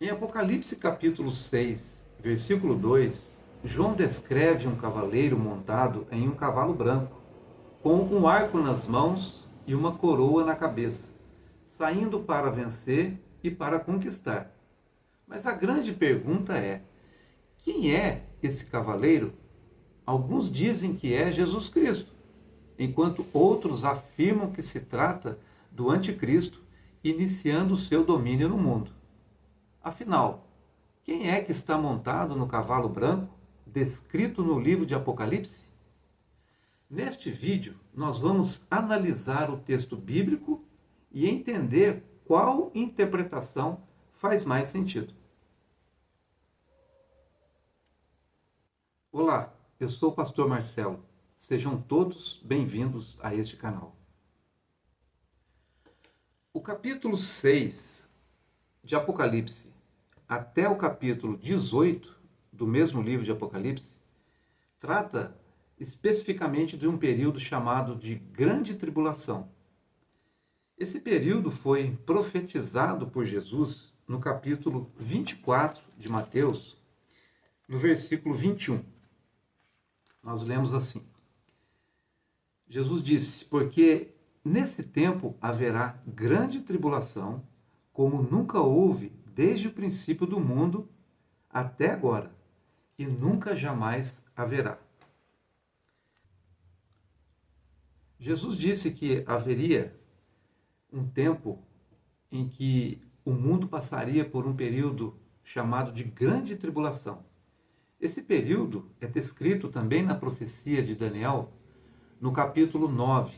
Em Apocalipse capítulo 6, versículo 2, João descreve um cavaleiro montado em um cavalo branco, com um arco nas mãos e uma coroa na cabeça, saindo para vencer e para conquistar. Mas a grande pergunta é: quem é esse cavaleiro? Alguns dizem que é Jesus Cristo, enquanto outros afirmam que se trata do anticristo iniciando o seu domínio no mundo. Afinal, quem é que está montado no cavalo branco, descrito no livro de Apocalipse? Neste vídeo, nós vamos analisar o texto bíblico e entender qual interpretação faz mais sentido. Olá, eu sou o pastor Marcelo. Sejam todos bem-vindos a este canal. O capítulo 6 de Apocalipse até o capítulo 18 do mesmo livro de Apocalipse trata especificamente de um período chamado de Grande Tribulação. Esse período foi profetizado por Jesus no capítulo 24 de Mateus, no versículo 21. Nós lemos assim: Jesus disse: porque nesse tempo haverá grande tribulação, como nunca houve desde o princípio do mundo até agora, e nunca jamais haverá. Jesus disse que haveria um tempo em que o mundo passaria por um período chamado de grande tribulação. Esse período é descrito também na profecia de Daniel, no capítulo 9,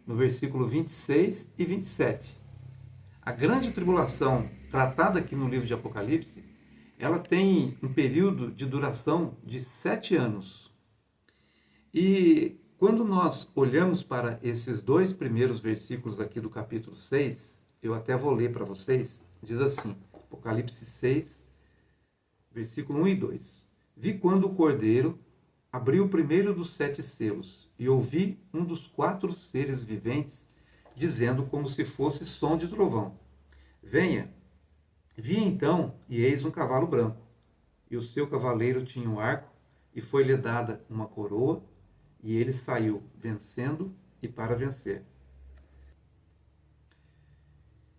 no versículo 26 e 27. A grande tribulação, tratada aqui no livro de Apocalipse, ela tem um período de duração de 7 anos. E quando nós olhamos para esses dois primeiros versículos aqui do capítulo 6, eu até vou ler para vocês, diz assim, Apocalipse 6, versículo 1 e 2. Vi quando o Cordeiro abriu o primeiro dos 7 selos, e ouvi um dos 4 seres viventes, dizendo como se fosse som de trovão: venha. Vi então, e eis um cavalo branco, e o seu cavaleiro tinha um arco, e foi-lhe dada uma coroa, e ele saiu vencendo e para vencer.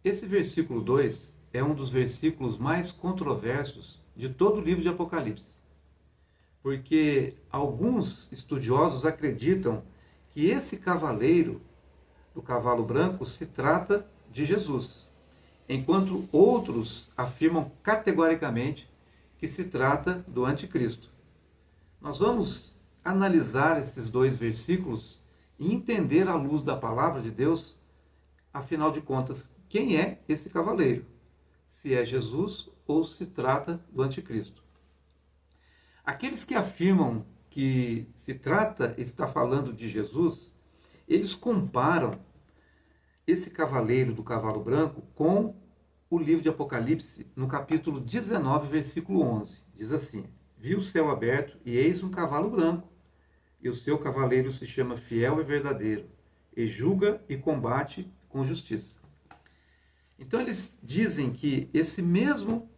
Esse versículo 2 é um dos versículos mais controversos de todo o livro de Apocalipse, porque alguns estudiosos acreditam que esse cavaleiro do cavalo branco se trata de Jesus, enquanto outros afirmam categoricamente que se trata do anticristo. Nós vamos analisar esses dois versículos e entender à luz da palavra de Deus, afinal de contas, quem é esse cavaleiro? Se é Jesus ou se trata do anticristo. Aqueles que afirmam que está falando de Jesus, eles comparam esse cavaleiro do cavalo branco com o livro de Apocalipse, no capítulo 19, versículo 11. Diz assim: vi o céu aberto e eis um cavalo branco, e o seu cavaleiro se chama Fiel e Verdadeiro, e julga e combate com justiça. Então eles dizem que esse mesmo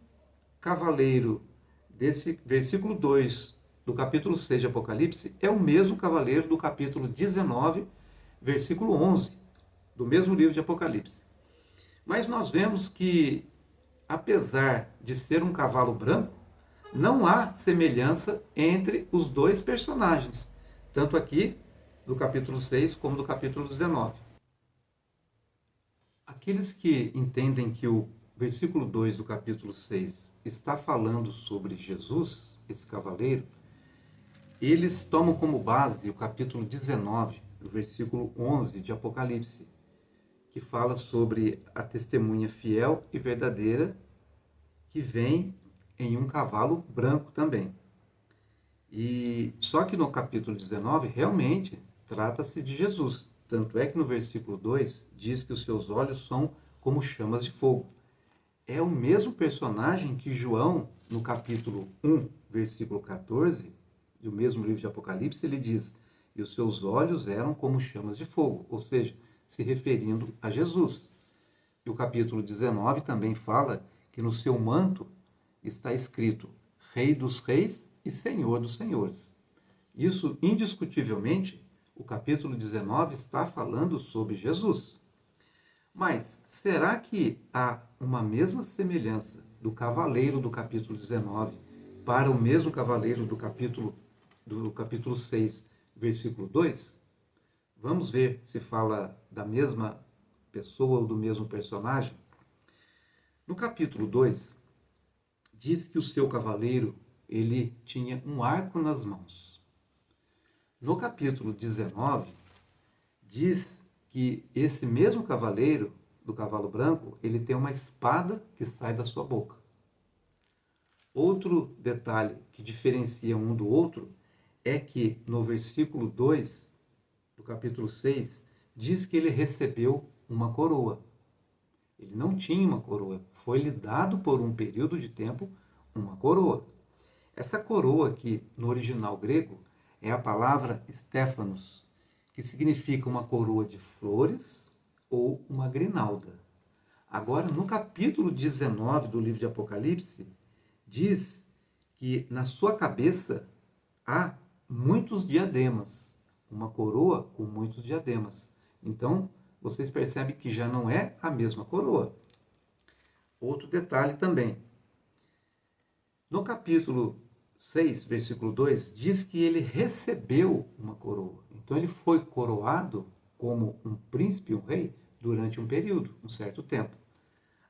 cavaleiro desse versículo 2 do capítulo 6 de Apocalipse é o mesmo cavaleiro do capítulo 19, versículo 11, do mesmo livro de Apocalipse. Mas nós vemos que, apesar de ser um cavalo branco, não há semelhança entre os dois personagens, tanto aqui do capítulo 6 como do capítulo 19. Aqueles que entendem que o versículo 2 do capítulo 6 está falando sobre Jesus, esse cavaleiro, eles tomam como base o capítulo 19, do versículo 11 de Apocalipse, que fala sobre a testemunha fiel e verdadeira que vem em um cavalo branco também. E só que no capítulo 19 realmente trata-se de Jesus. Tanto é que no versículo 2 diz que os seus olhos são como chamas de fogo. É o mesmo personagem que João, no capítulo 1, versículo 14, do mesmo livro de Apocalipse, ele diz: e os seus olhos eram como chamas de fogo, ou seja, se referindo a Jesus. E o capítulo 19 também fala que no seu manto está escrito Rei dos Reis e Senhor dos Senhores. Isso, indiscutivelmente, o capítulo 19 está falando sobre Jesus. Mas será que há uma mesma semelhança do cavaleiro do capítulo 19 para o mesmo cavaleiro do capítulo 6, versículo 2? Vamos ver se fala da mesma pessoa ou do mesmo personagem. No capítulo 2, diz que o seu cavaleiro ele tinha um arco nas mãos. No capítulo 19, diz que esse mesmo cavaleiro do cavalo branco, ele tem uma espada que sai da sua boca. Outro detalhe que diferencia um do outro é que no versículo 2 do capítulo 6, diz que ele recebeu uma coroa. Ele não tinha uma coroa, foi-lhe dado por um período de tempo uma coroa. Essa coroa aqui, no original grego, é a palavra Stéphanos, que significa uma coroa de flores ou uma grinalda. Agora, no capítulo 19 do livro de Apocalipse, diz que na sua cabeça há muitos diademas, uma coroa com muitos diademas. Então, vocês percebem que já não é a mesma coroa. Outro detalhe também. No capítulo 6, versículo 2, diz que ele recebeu uma coroa. Então, ele foi coroado como um príncipe, um rei, durante um período, um certo tempo.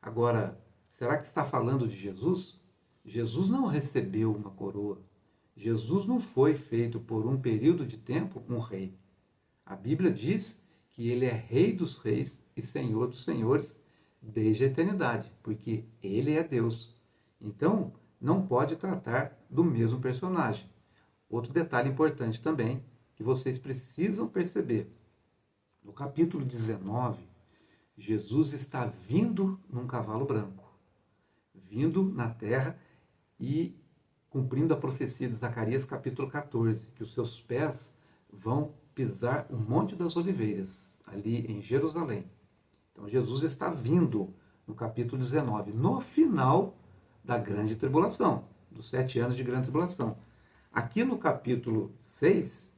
Agora, será que está falando de Jesus? Jesus não recebeu uma coroa. Jesus não foi feito por um período de tempo um rei. A Bíblia diz que ele é Rei dos Reis e Senhor dos Senhores desde a eternidade, porque ele é Deus. Então, não pode tratar do mesmo personagem. Outro detalhe importante também, que vocês precisam perceber. No capítulo 19, Jesus está vindo num cavalo branco, vindo na terra e cumprindo a profecia de Zacarias capítulo 14, que os seus pés vão pisar o Monte das Oliveiras, ali em Jerusalém. Então Jesus está vindo no capítulo 19, no final da grande tribulação, dos 7 anos de grande tribulação. Aqui no capítulo 6,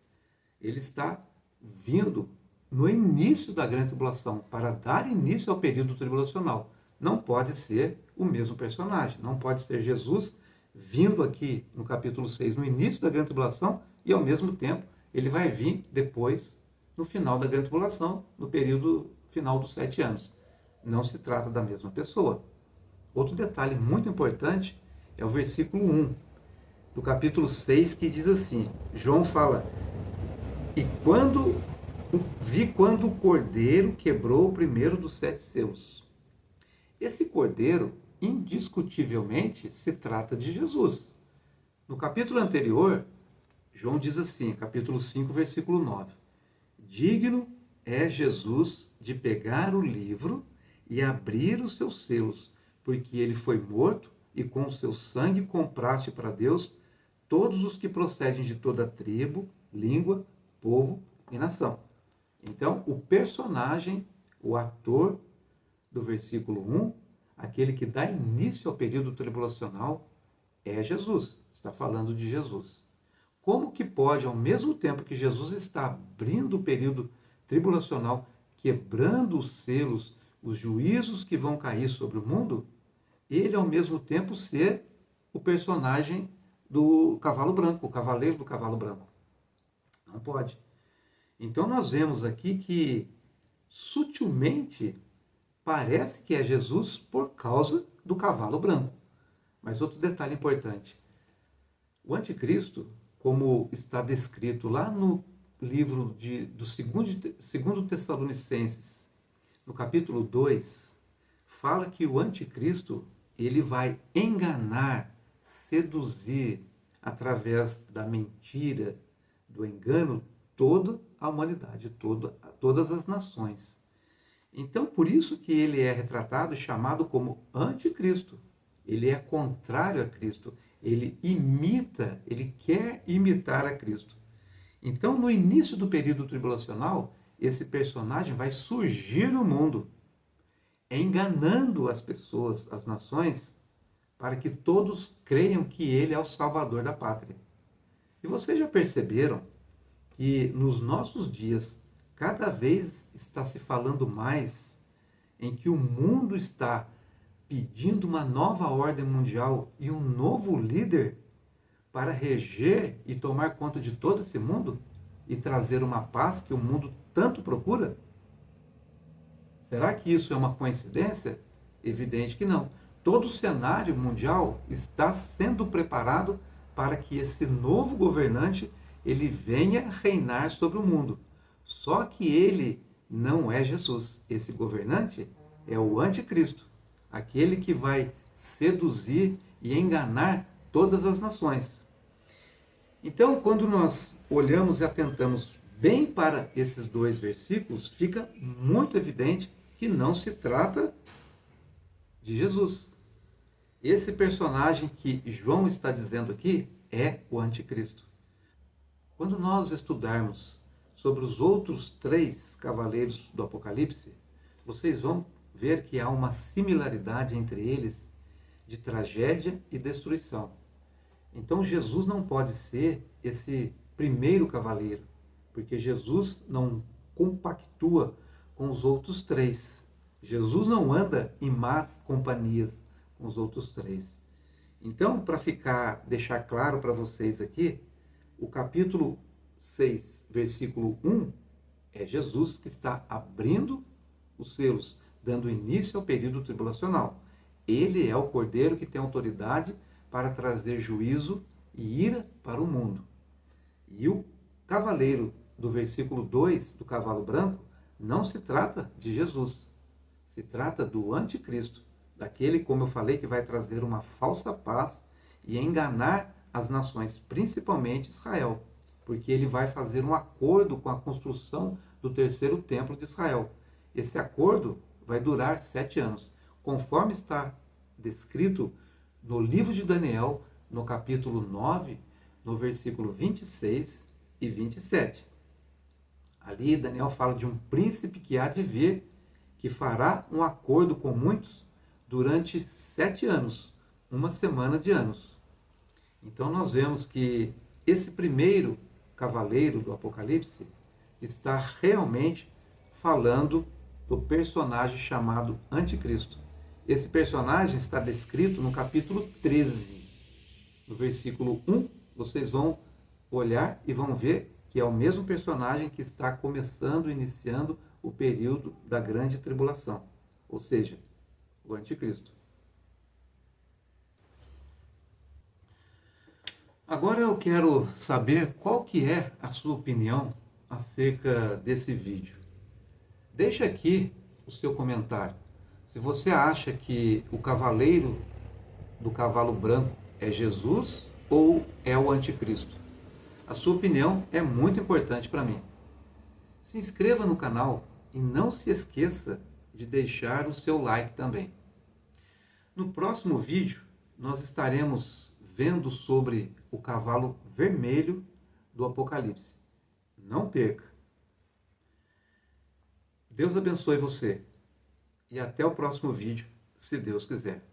ele está vindo no início da grande tribulação, para dar início ao período tribulacional. Não pode ser o mesmo personagem, não pode ser Jesus vindo aqui no capítulo 6, no início da grande tribulação, e ao mesmo tempo ele vai vir depois, no final da grande tribulação, no período final dos 7 anos. Não se trata da mesma pessoa. Outro detalhe muito importante é o versículo 1 do capítulo 6, que diz assim, João fala, e quando o cordeiro quebrou o primeiro dos 7 selos. Esse cordeiro, indiscutivelmente, se trata de Jesus. No capítulo anterior, João diz assim, capítulo 5, versículo 9, digno é Jesus de pegar o livro e abrir os seus selos, porque ele foi morto e com o seu sangue compraste para Deus todos os que procedem de toda tribo, língua, povo e nação. Então, o personagem, o ator do versículo 1, aquele que dá início ao período tribulacional, é Jesus. Está falando de Jesus. Como que pode, ao mesmo tempo que Jesus está abrindo o período tribulacional, quebrando os selos, os juízos que vão cair sobre o mundo, ele ao mesmo tempo ser o personagem do cavalo branco, o cavaleiro do cavalo branco? Não pode. Então nós vemos aqui que sutilmente parece que é Jesus por causa do cavalo branco. Mas outro detalhe importante, o anticristo, como está descrito lá no livro do segundo Tessalonicenses, no capítulo 2, fala que o anticristo ele vai enganar, seduzir, através da mentira, do engano, toda a humanidade, todas as nações. Então, por isso que ele é retratado e chamado como anticristo. Ele é contrário a Cristo. Ele imita, ele quer imitar a Cristo. Então, no início do período tribulacional, esse personagem vai surgir no mundo, enganando as pessoas, as nações, para que todos creiam que ele é o Salvador da pátria. E vocês já perceberam que nos nossos dias cada vez está se falando mais em que o mundo está pedindo uma nova ordem mundial e um novo líder para reger e tomar conta de todo esse mundo e trazer uma paz que o mundo tanto procura? Será que isso é uma coincidência? Evidente que não. Todo o cenário mundial está sendo preparado para que esse novo governante ele venha reinar sobre o mundo. Só que ele não é Jesus. Esse governante é o anticristo, aquele que vai seduzir e enganar todas as nações. Então, quando nós olhamos e atentamos bem para esses dois versículos, fica muito evidente que não se trata de Jesus. Esse personagem que João está dizendo aqui é o anticristo. Quando nós estudarmos sobre os outros três cavaleiros do Apocalipse, vocês vão ver que há uma similaridade entre eles de tragédia e destruição. Então Jesus não pode ser esse primeiro cavaleiro, porque Jesus não compactua com os outros três. Jesus não anda em más companhias com os outros três. Então, para deixar claro para vocês aqui, o capítulo 6, versículo 1, é Jesus que está abrindo os selos, dando início ao período tribulacional. Ele é o Cordeiro que tem autoridade para trazer juízo e ira para o mundo. E o cavaleiro do versículo 2, do cavalo branco, não se trata de Jesus. Se trata do anticristo, daquele, como eu falei, que vai trazer uma falsa paz e enganar as nações, principalmente Israel, porque ele vai fazer um acordo com a construção do terceiro templo de Israel. Esse acordo vai durar 7 anos, conforme está descrito no livro de Daniel, no capítulo 9, no versículo 26 e 27. Ali Daniel fala de um príncipe que há de vir, que fará um acordo com muitos durante 7 anos, uma semana de anos. Então nós vemos que esse primeiro cavaleiro do Apocalipse está realmente falando do personagem chamado Anticristo. Esse personagem está descrito no capítulo 13, no versículo 1. Vocês vão olhar e vão ver que é o mesmo personagem que está começando, iniciando o período da grande tribulação, ou seja, o anticristo. Agora eu quero saber qual que é a sua opinião acerca desse vídeo. Deixa aqui o seu comentário. Se você acha que o cavaleiro do cavalo branco é Jesus ou é o anticristo. A sua opinião é muito importante para mim. Se inscreva no canal e não se esqueça de deixar o seu like também. No próximo vídeo, nós estaremos vendo sobre o cavalo vermelho do Apocalipse. Não perca! Deus abençoe você e até o próximo vídeo, se Deus quiser.